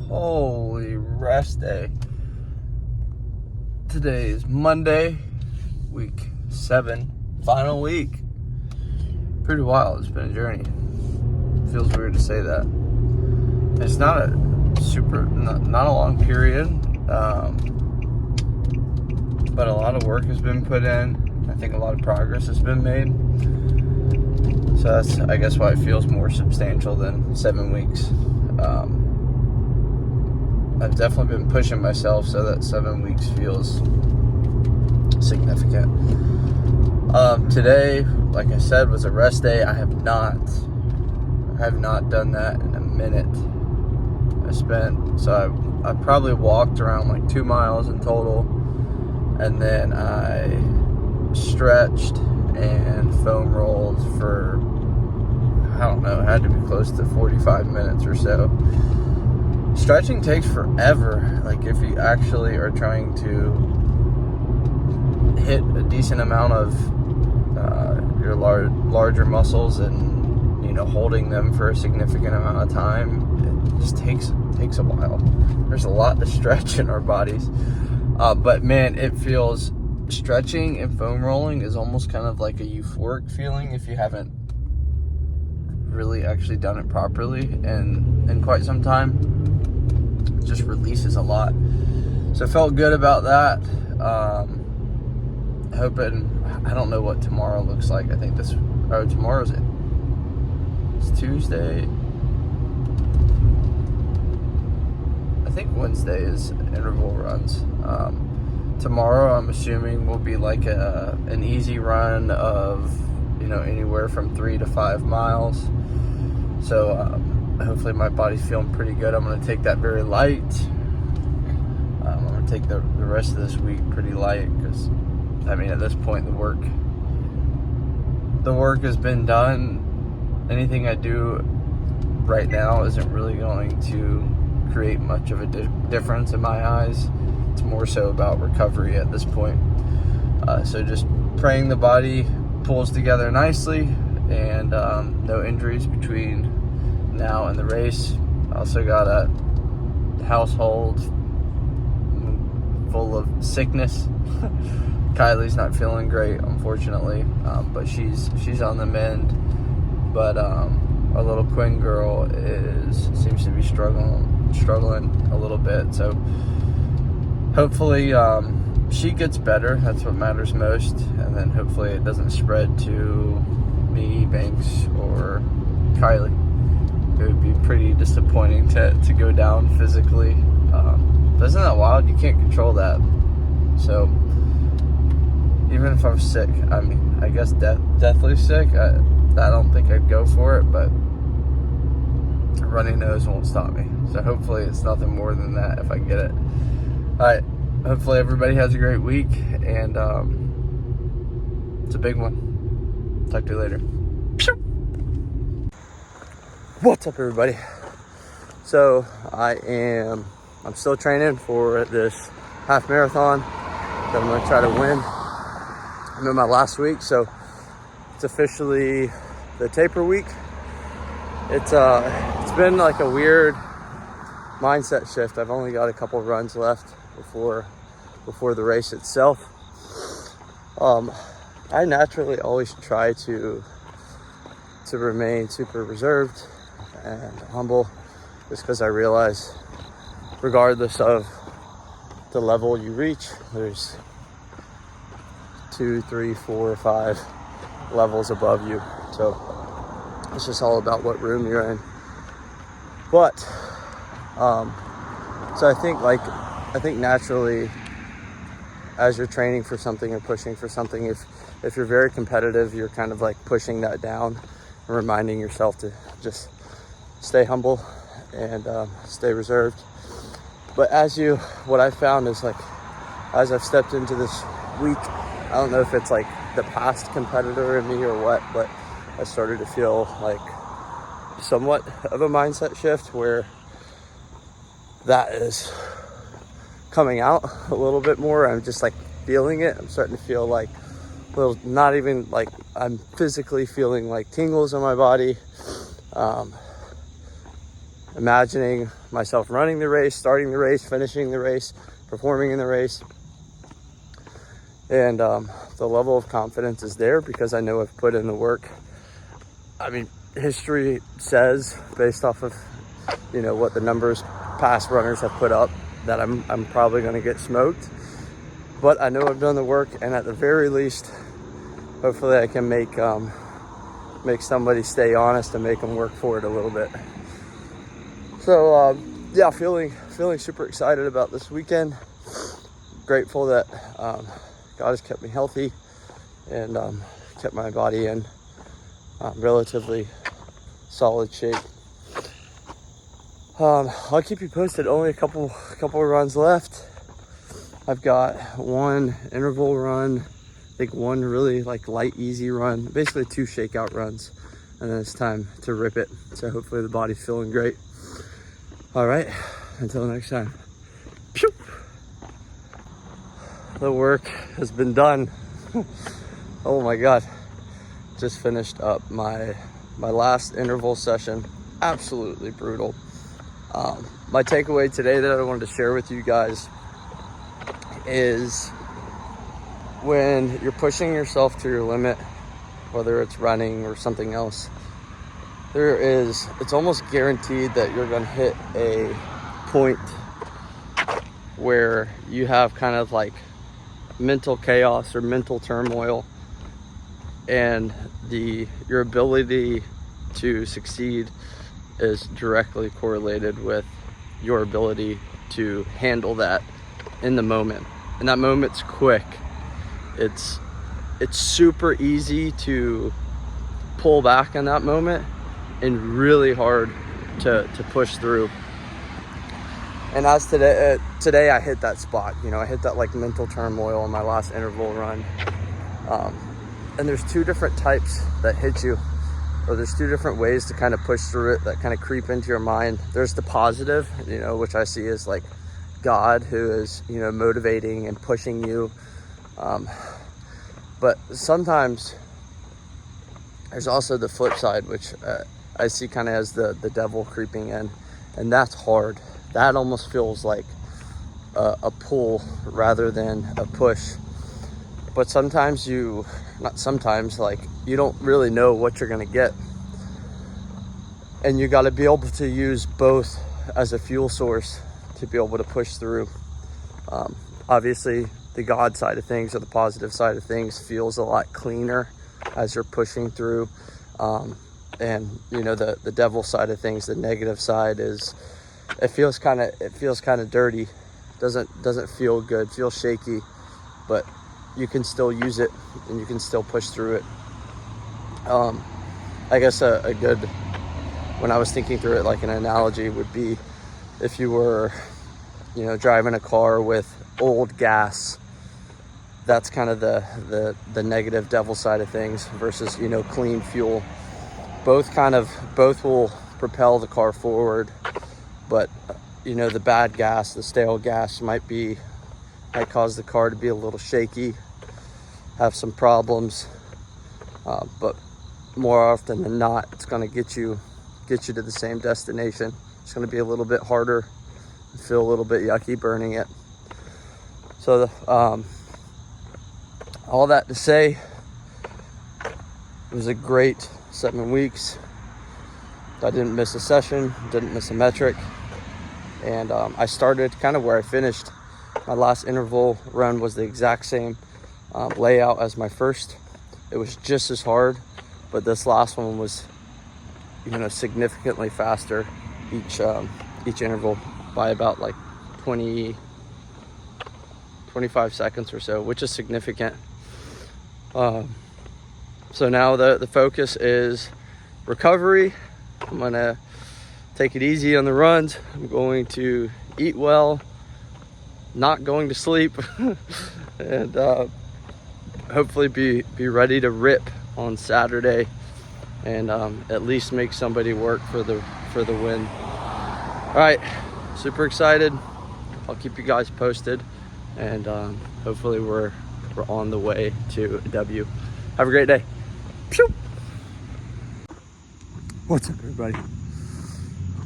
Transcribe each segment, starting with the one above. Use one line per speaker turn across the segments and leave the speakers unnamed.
Holy rest day. Today is Monday, week 7, final week. Pretty wild. It's been a journey. Feels weird to say that. It's not a not a long period, but a lot of work has been put in. I think a lot of progress has been made. So that's, I guess, why it feels more substantial than 7 weeks. I've definitely been pushing myself, so that 7 weeks feels significant. Today, like I said, was a rest day. I have not done that in a minute. I probably walked around like 2 miles in total, and then I stretched and foam rolled for, I don't know, it had to be close to 45 minutes or so. Stretching takes forever. Like, if you actually are trying to hit a decent amount of your larger muscles and, holding them for a significant amount of time, it just takes a while. There's a lot to stretch in our bodies. But man, it feels, stretching and foam rolling is almost kind of like a euphoric feeling if you haven't really actually done it properly in quite some time. It just releases a lot. So I felt good about that. Hoping, I don't know what tomorrow looks like. I think tomorrow's it. It's Tuesday. I think Wednesday is interval runs. Tomorrow, I'm assuming, will be like an easy run of, anywhere from 3 to 5 miles. So hopefully my body's feeling pretty good. I'm going to take that very light. I'm going to take the rest of this week pretty light because, at this point, the work has been done. Anything I do right now isn't really going to create much of a difference in my eyes. It's more so about recovery at this point. So just praying the body pulls together nicely and no injuries between now and the race. I also got a household full of sickness. Kylie's not feeling great, unfortunately, but she's on the mend. But our little Quinn girl seems to be struggling a little bit. So hopefully she gets better. That's what matters most. And then hopefully it doesn't spread to me, Banks, or Kylie. It would be pretty disappointing to go down physically. But isn't that wild? You can't control that. So even if I'm sick, I guess deathly sick, I don't think I'd go for it, but a runny nose won't stop me. So hopefully it's nothing more than that if I get it. All right. Hopefully everybody has a great week, and it's a big one. Talk to you later. What's up, everybody? So I'm still training for this half marathon that I'm going to try to win. I'm in my last week, so it's officially the taper week. It's been like a weird mindset shift. I've only got a couple runs left before the race itself. I naturally always try to remain super reserved and humble, just because I realize regardless of the level you reach, there's 2, 3, 4, 5 levels above you. So it's just all about what room you're in. But so I think naturally, as you're training for something or pushing for something, if you're very competitive, you're kind of like pushing that down and reminding yourself to just stay humble and stay reserved. But what I found is, like, as I've stepped into this week, I don't know if it's like the past competitor in me or what, but I started to feel like somewhat of a mindset shift where that is coming out a little bit more. I'm just like feeling it. I'm starting to feel like not even like I'm physically feeling like tingles in my body. imagining myself running the race, starting the race, finishing the race, performing in the race. And the level of confidence is there because I know I've put in the work. I mean, history says, based off of, you know, what the numbers past runners have put up, that I'm probably going to get smoked. But I know I've done the work, and at the very least, hopefully I can make somebody stay honest and make them work for it a little bit. So yeah, feeling super excited about this weekend. Grateful that God has kept me healthy and kept my body in relatively solid shape. I'll keep you posted. Only a couple of runs left. I've got one interval run, I think one really like light, easy run, basically 2 shakeout runs, and then it's time to rip it. So hopefully the body's feeling great. All right, until next time. Pew! The work has been done. Oh my God. Just finished up my last interval session. Absolutely brutal. My takeaway today that I wanted to share with you guys is when you're pushing yourself to your limit, whether it's running or something else, it's almost guaranteed that you're going to hit a point where you have kind of like mental chaos or mental turmoil, and your ability to succeed is directly correlated with your ability to handle that in the moment. And that moment's quick. It's super easy to pull back in that moment and really hard to push through. And as today I hit that spot, you know, I hit that like mental turmoil in my last interval run. And there's 2 different types that hit you, or there's 2 different ways to kind of push through it that kind of creep into your mind. There's the positive, you know, which I see as like God, who is, you know, motivating and pushing you. But sometimes there's also the flip side, which I see kind of as the devil creeping in, and that's hard. That almost feels like a pull rather than a push. But sometimes you don't really know what you're gonna get, and you got to be able to use both as a fuel source to be able to push through. Obviously the God side of things, or the positive side of things, feels a lot cleaner as you're pushing through, and you know, the devil side of things, the negative side, it feels kind of dirty. Doesn't feel good, feels shaky, but you can still use it and you can still push through it. I guess a good, when I was thinking through it, like an analogy would be if you were, you know, driving a car with old gas. That's kind of the negative devil side of things versus, you know, clean fuel. Both will propel the car forward, but you know, the bad gas, the stale gas might cause the car to be a little shaky, have some problems, but more often than not, it's going to get you to the same destination. It's going to be a little bit harder, feel a little bit yucky burning it. So all that to say, it was a great 7 weeks. I didn't miss a session, didn't miss a metric, and I started kind of where I finished. My last interval run was the exact same layout as my first. It was just as hard, but this last one was, you know, significantly faster each interval by about like 25 seconds or so, which is significant. So now the focus is recovery. I'm gonna take it easy on the runs. I'm going to eat well, not going to sleep, and hopefully be ready to rip on Saturday, and at least make somebody work for the win. All right, super excited. I'll keep you guys posted, and hopefully we're on the way to a W. Have a great day. Pew! What's up, everybody?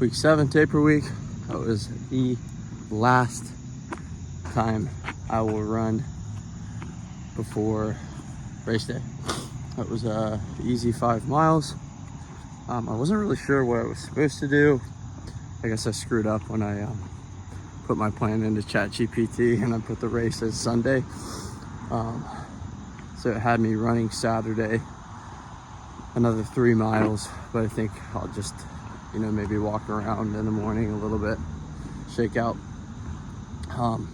week 7 taper week. That was the last time I will run before race day. That was a easy 5 miles. I wasn't really sure what I was supposed to do. I guess I screwed up when I put my plan into ChatGPT and I put the race as Sunday. So it had me running Saturday another 3 miles, but I think I'll just, you know, maybe walk around in the morning a little bit, shake out. Kind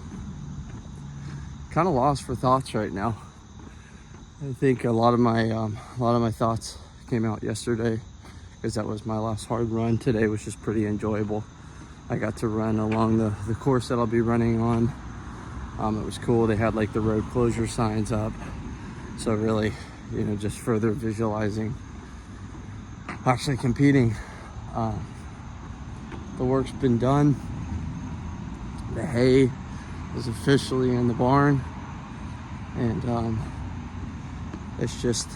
of lost for thoughts right now. I think a lot of my thoughts came out yesterday because that was my last hard run. Today was just pretty enjoyable. I got to run along the course that I'll be running on. It was cool. They had like the road closure signs up. So really, you know, just further visualizing actually competing. The work's been done. The hay is officially in the barn. And it's just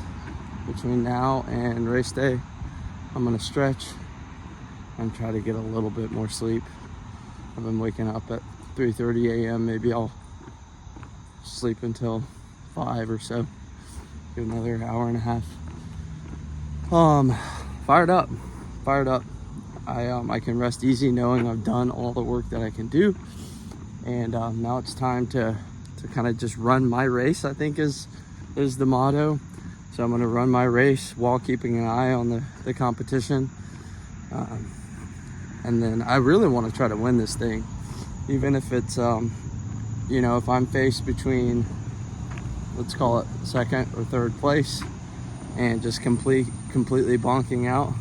between now and race day, I'm gonna stretch and try to get a little bit more sleep. I've been waking up at 3:30 a.m. Maybe I'll sleep until 5 or so. Give another hour and a half. Fired up. I can rest easy knowing I've done all the work that I can do. And now it's time to kind of just run my race, I think is the motto. So I'm gonna run my race while keeping an eye on the competition. And then I really want to try to win this thing, even if it's, you know, if I'm faced between, let's call it 2nd or 3rd place and just completely bonking out,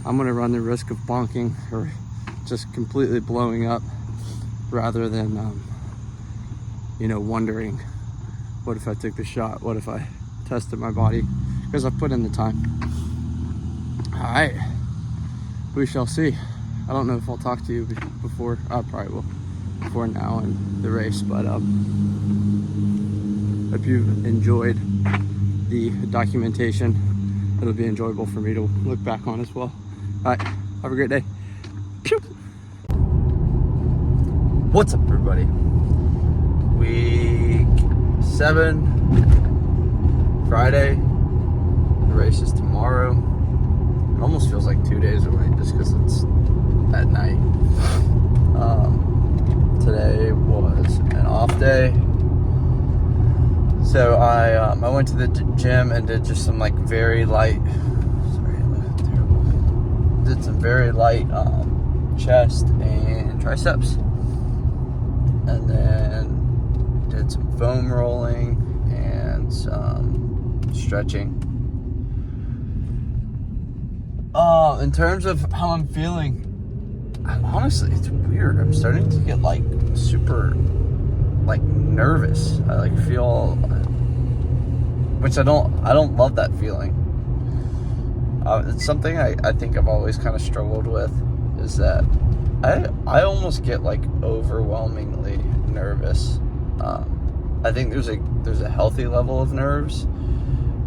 I'm going to run the risk of bonking or just completely blowing up rather than, you know, wondering, what if I took the shot? What if I tested my body? Because I've put in the time. All right, we shall see. I don't know if I'll talk to you before, I probably will, before now and the race, but hope you enjoyed the documentation. It'll be enjoyable for me to look back on as well. All right, have a great day. Pew. What's up, everybody? Week 7, Friday. The race is tomorrow. It almost feels like 2 days away just because it's at night. Today was an off day, so I went to the gym and did just some like very light. Sorry, I look terrible. Did some very light chest and triceps, and then did some foam rolling and some stretching. In terms of how I'm feeling, honestly, it's weird. I'm starting to get like super like nervous. I like feel, which I don't love that feeling. It's something I think I've always kind of struggled with, is that I almost get like overwhelmingly nervous. I think there's a healthy level of nerves,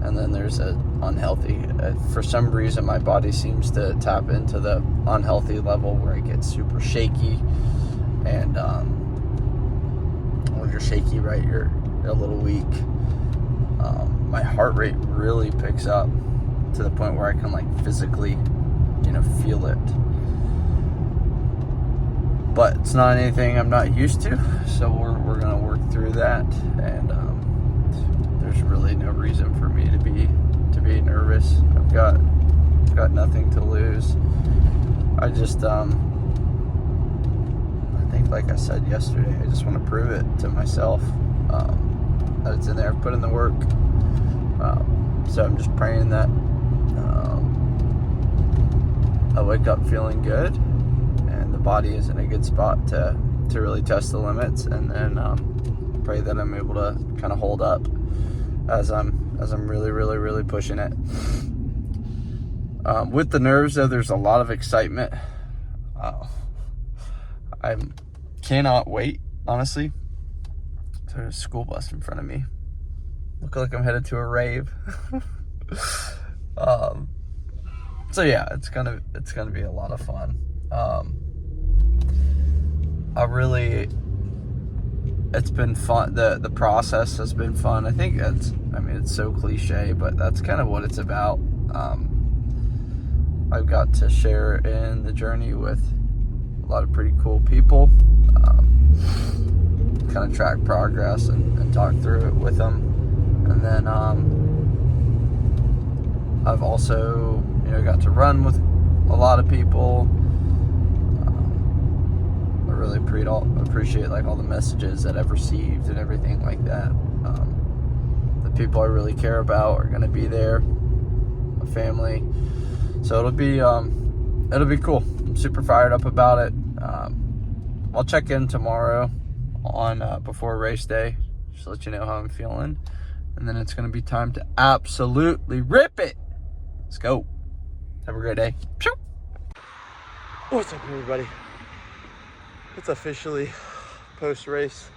and then there's an unhealthy. For some reason, my body seems to tap into the unhealthy level where it gets super shaky. And when you're shaky, right, you're a little weak. My heart rate really picks up to the point where I can like physically, you know, feel it. But it's not anything I'm not used to, so we're gonna work through that. And there's really no reason for me to be nervous. I've got nothing to lose. I just I think, like I said yesterday, I just want to prove it to myself that it's in there. I've put in the work, so I'm just praying that I wake up feeling good and the body is in a good spot to really test the limits, and then pray that I'm able to kind of hold up as I'm really pushing it. With the nerves, though, there's a lot of excitement. I cannot wait, honestly. There's a school bus in front of me. Look like I'm headed to a rave. So yeah, it's gonna be a lot of fun.
It's been fun. The process has been fun. I think it's so cliche, but that's kind of what it's about. I've got to share in the journey with a lot of pretty cool people, kind of track progress and talk through it with them. And then I've also, got to run with a lot of people. I really appreciate like all the messages that I've received and everything like that. The people I really care about are going to be there, my family. So it'll be cool. I'm super fired up about it. I'll check in tomorrow on before race day, just to let you know how I'm feeling. And then it's going to be time to absolutely rip it. Let's go. Have a great day. Pew!
What's up, everybody? It's officially post-race.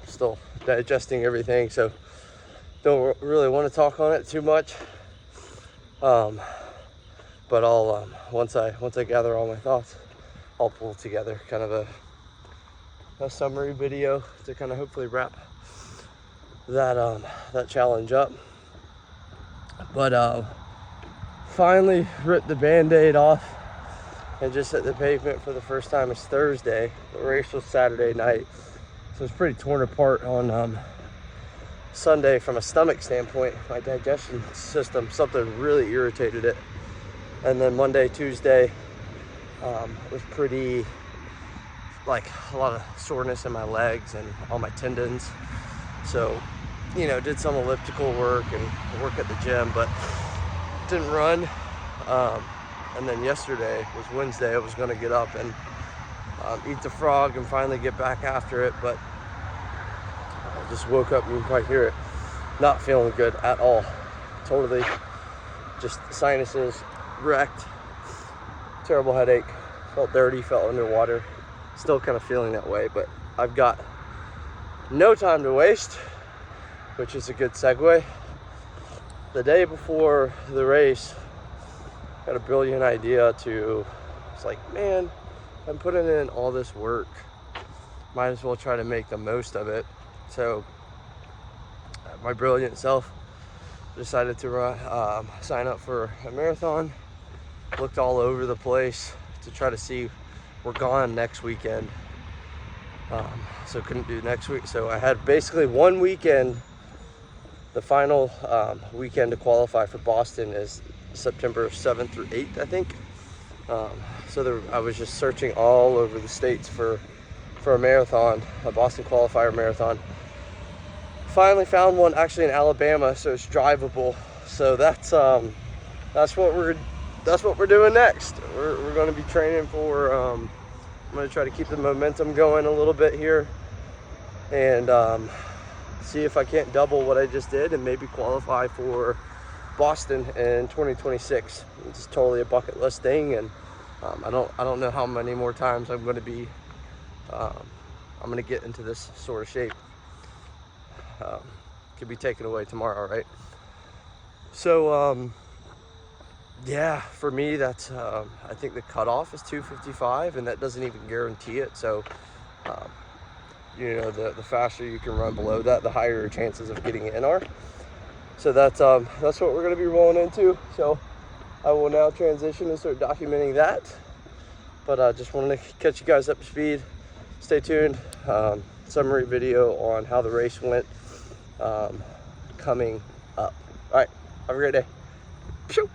Still digesting everything, so don't really want to talk on it too much. But I'll once I gather all my thoughts, I'll pull together kind of a summary video to kind of hopefully wrap that challenge up. But finally ripped the band-aid off and just hit the pavement for the first time. It's Thursday. The race was Saturday night, so it's pretty torn apart on Sunday from a stomach standpoint. My digestion system, something really irritated it. And then Monday, Tuesday, was pretty, like a lot of soreness in my legs and all my tendons. So, did some elliptical work and work at the gym, but didn't run. And then yesterday was Wednesday. I was going to get up and eat the frog and finally get back after it, but I just woke up, you can probably hear it, not feeling good at all. Totally just sinuses wrecked, terrible headache, felt dirty, felt underwater, still kind of feeling that way. But I've got no time to waste, which is a good segue. The day before the race, got a brilliant idea it's like, man, I'm putting in all this work, might as well try to make the most of it. So my brilliant self decided to sign up for a marathon. Looked all over the place to try to see. We're gone next weekend, so couldn't do next week. So I had basically one weekend. The final weekend to qualify for Boston is September 7th through 8th, I think. So I was just searching all over the states for a marathon, a Boston qualifier marathon. Finally found one actually in Alabama, so it's drivable. So that's what we're doing next. We're going to be training for. I'm going to try to keep the momentum going a little bit here, and see if I can't double what I just did and maybe qualify for Boston in 2026. It's just totally a bucket list thing, and I don't know how many more times I'm going to be. I'm going to get into this sort of shape. Could be taken away tomorrow, right? So yeah, for me that's I think the cutoff is 2:55, and that doesn't even guarantee it. So the faster you can run below that, the higher your chances of getting in are. So that's what we're going to be rolling into. So I will now transition and start documenting that. But I just wanted to catch you guys up to speed. Stay tuned. Summary video on how the race went coming up. All right, have a great day. Pew!